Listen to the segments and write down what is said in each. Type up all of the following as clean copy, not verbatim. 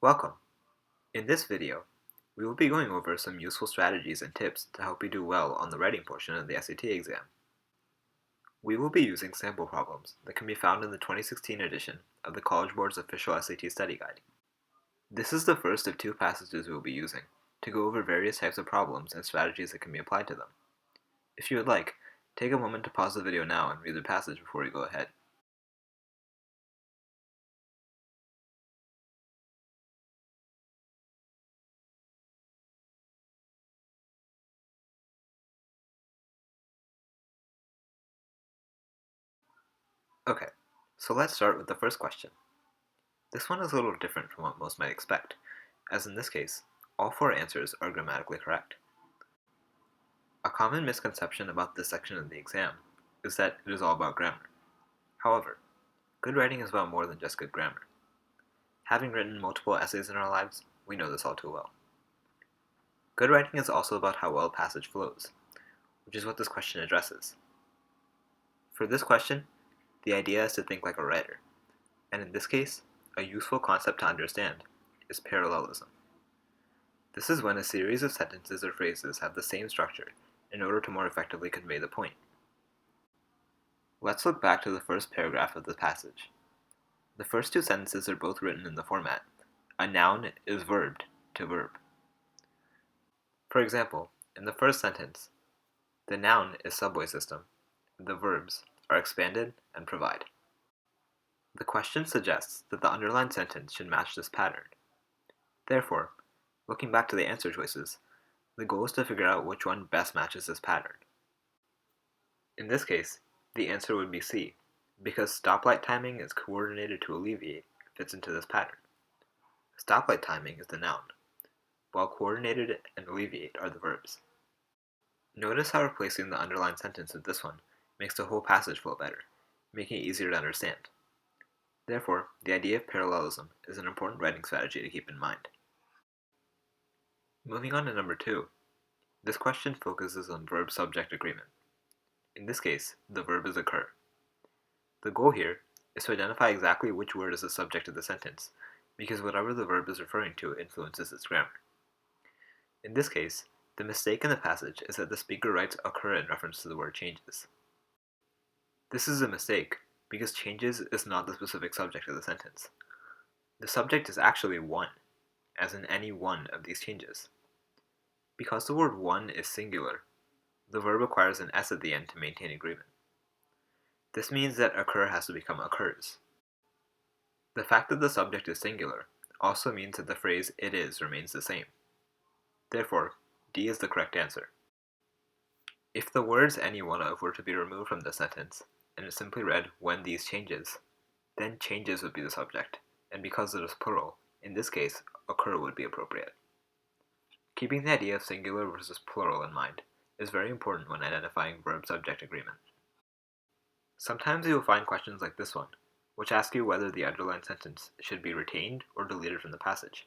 Welcome! In this video, we will be going over some useful strategies and tips to help you do well on the writing portion of the SAT exam. We will be using sample problems that can be found in the 2016 edition of the College Board's official SAT study guide. This is the first of two passages we will be using to go over various types of problems and strategies that can be applied to them. If you would like, take a moment to pause the video now and read the passage before we go ahead. Okay, so let's start with the first question. This one is a little different from what most might expect, as in this case, all four answers are grammatically correct. A common misconception about this section of the exam is that it is all about grammar. However, good writing is about more than just good grammar. Having written multiple essays in our lives, we know this all too well. Good writing is also about how well a passage flows, which is what this question addresses. For this question, the idea is to think like a writer, and in this case, a useful concept to understand is parallelism. This is when a series of sentences or phrases have the same structure in order to more effectively convey the point. Let's look back to the first paragraph of the passage. The first two sentences are both written in the format, a noun is verbed to verb. For example, in the first sentence, the noun is subway system, the verbs are expanded and provide. The question suggests that the underlined sentence should match this pattern. Therefore, looking back to the answer choices, the goal is to figure out which one best matches this pattern. In this case, the answer would be C, because stoplight timing is coordinated to alleviate fits into this pattern. Stoplight timing is the noun, while coordinated and alleviate are the verbs. Notice how replacing the underlined sentence with this one makes the whole passage flow better, making it easier to understand. Therefore, the idea of parallelism is an important writing strategy to keep in mind. Moving on to number 2, this question focuses on verb-subject agreement. In this case, the verb is occur. The goal here is to identify exactly which word is the subject of the sentence, because whatever the verb is referring to influences its grammar. In this case, the mistake in the passage is that the speaker writes occur in reference to the word changes. This is a mistake because changes is not the specific subject of the sentence. The subject is actually one, as in any one of these changes. Because the word one is singular, the verb requires an s at the end to maintain agreement. This means that occur has to become occurs. The fact that the subject is singular also means that the phrase it is remains the same. Therefore, D is the correct answer. If the words any one of were to be removed from the sentence, and it simply read when these changes, then changes would be the subject, and because it is plural, in this case, occur would be appropriate. Keeping the idea of singular versus plural in mind is very important when identifying verb-subject agreement. Sometimes you will find questions like this one, which ask you whether the underlined sentence should be retained or deleted from the passage.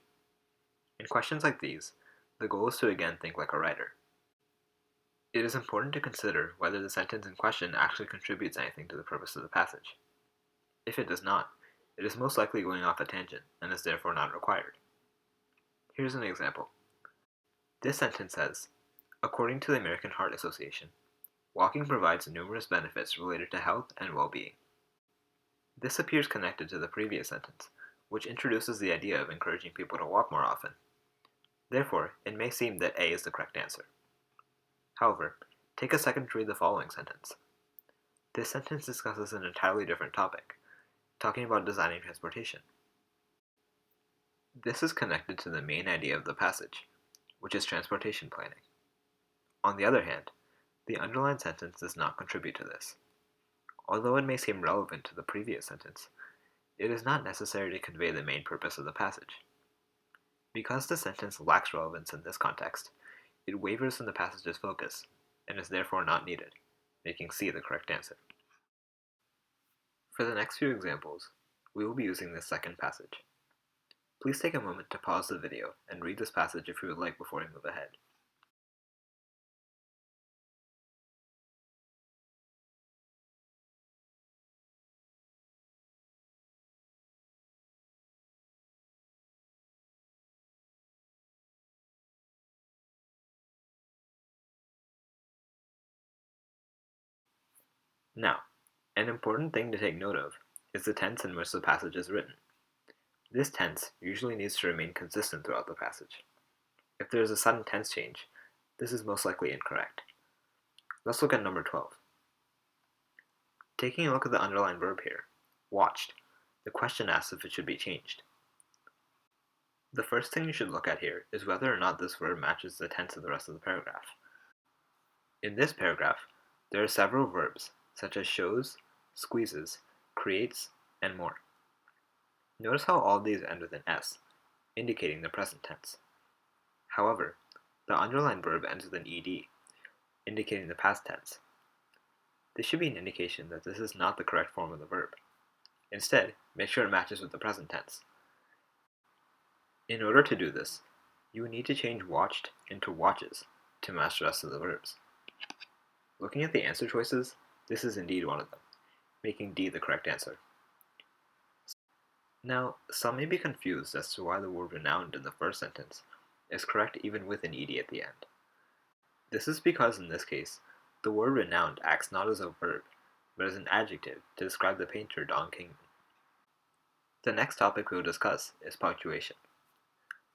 In questions like these, the goal is to again think like a writer. It is important to consider whether the sentence in question actually contributes anything to the purpose of the passage. If it does not, it is most likely going off a tangent and is therefore not required. Here's an example. This sentence says, according to the American Heart Association, walking provides numerous benefits related to health and well-being. This appears connected to the previous sentence, which introduces the idea of encouraging people to walk more often. Therefore, it may seem that A is the correct answer. However, take a second to read the following sentence. This sentence discusses an entirely different topic, talking about designing transportation. This is connected to the main idea of the passage, which is transportation planning. On the other hand, the underlined sentence does not contribute to this. Although it may seem relevant to the previous sentence, it is not necessary to convey the main purpose of the passage. Because the sentence lacks relevance in this context, it wavers from the passage's focus, and is therefore not needed, making C the correct answer. For the next few examples, we will be using this second passage. Please take a moment to pause the video and read this passage if you would like before we move ahead. Now, an important thing to take note of is the tense in which the passage is written. This tense usually needs to remain consistent throughout the passage. If there is a sudden tense change, this is most likely incorrect. Let's look at number 12. Taking a look at the underlined verb here, watched, the question asks if it should be changed. The first thing you should look at here is whether or not this verb matches the tense of the rest of the paragraph. In this paragraph, there are several verbs, such as shows, squeezes, creates, and more. Notice how all of these end with an S, indicating the present tense. However, the underlined verb ends with an ed, indicating the past tense. This should be an indication that this is not the correct form of the verb. Instead, make sure it matches with the present tense. In order to do this, you would need to change watched into watches to match the rest of the verbs. Looking at the answer choices, this is indeed one of them, making D the correct answer. Now, some may be confused as to why the word renowned in the first sentence is correct even with an ed at the end. This is because in this case, the word renowned acts not as a verb, but as an adjective to describe the painter Don Kingman. The next topic we will discuss is punctuation.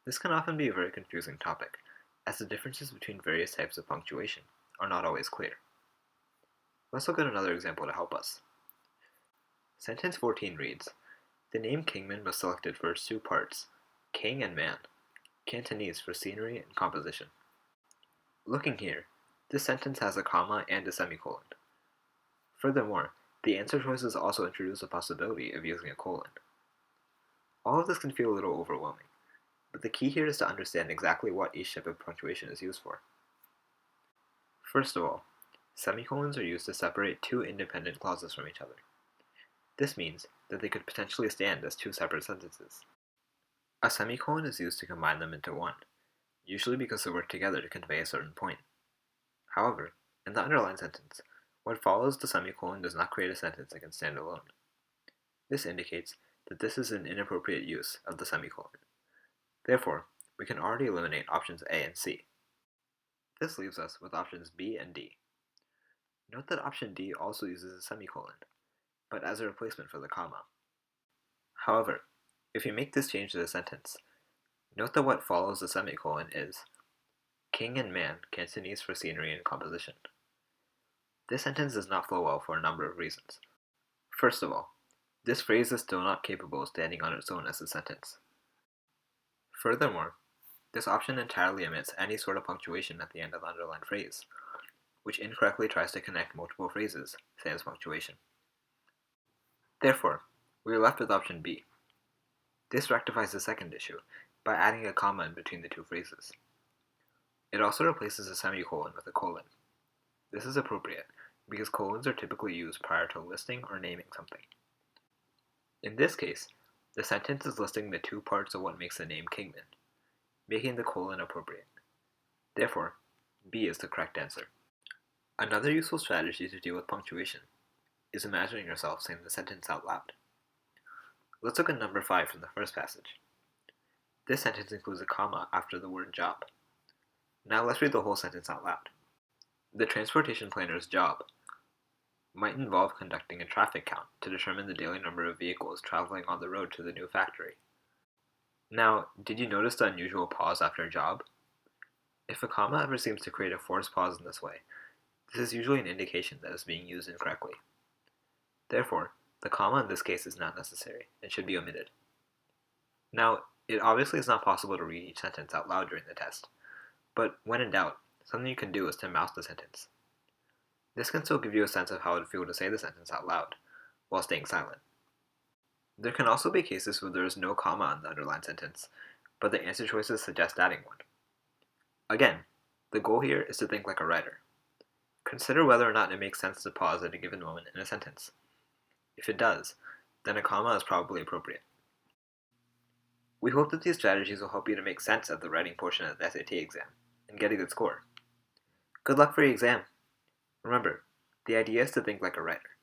This can often be a very confusing topic, as the differences between various types of punctuation are not always clear. Let's look at another example to help us. Sentence 14 reads, the name Kingman was selected for its two parts, king and man, Cantonese for scenery and composition. Looking here, this sentence has a comma and a semicolon. Furthermore, the answer choices also introduce the possibility of using a colon. All of this can feel a little overwhelming, but the key here is to understand exactly what each type of punctuation is used for. First of all, semicolons are used to separate two independent clauses from each other. This means that they could potentially stand as two separate sentences. A semicolon is used to combine them into one, usually because they work together to convey a certain point. However, in the underlined sentence, what follows the semicolon does not create a sentence that can stand alone. This indicates that this is an inappropriate use of the semicolon. Therefore, we can already eliminate options A and C. This leaves us with options B and D. Note that option D also uses a semicolon, but as a replacement for the comma. However, if you make this change to the sentence, note that what follows the semicolon is king and man, Cantonese for scenery and composition. This sentence does not flow well for a number of reasons. First of all, this phrase is still not capable of standing on its own as a sentence. Furthermore, this option entirely omits any sort of punctuation at the end of the underlined phrase, which incorrectly tries to connect multiple phrases, say as punctuation. Therefore, we are left with option B. This rectifies the second issue by adding a comma in between the two phrases. It also replaces a semicolon with a colon. This is appropriate because colons are typically used prior to listing or naming something. In this case, the sentence is listing the two parts of what makes the name Kingman, making the colon appropriate. Therefore, B is the correct answer. Another useful strategy to deal with punctuation is imagining yourself saying the sentence out loud. Let's look at number 5 from the first passage. This sentence includes a comma after the word job. Now let's read the whole sentence out loud. The transportation planner's job might involve conducting a traffic count to determine the daily number of vehicles traveling on the road to the new factory. Now, did you notice the unusual pause after job? If a comma ever seems to create a forced pause in this way, this is usually an indication that it's being used incorrectly. Therefore, the comma in this case is not necessary and should be omitted. Now, it obviously is not possible to read each sentence out loud during the test, but when in doubt, something you can do is to mouse the sentence. This can still give you a sense of how it would feel to say the sentence out loud, while staying silent. There can also be cases where there is no comma in the underlined sentence, but the answer choices suggest adding one. Again, the goal here is to think like a writer. Consider whether or not it makes sense to pause at a given moment in a sentence. If it does, then a comma is probably appropriate. We hope that these strategies will help you to make sense of the writing portion of the SAT exam and get a good score. Good luck for your exam! Remember, the idea is to think like a writer.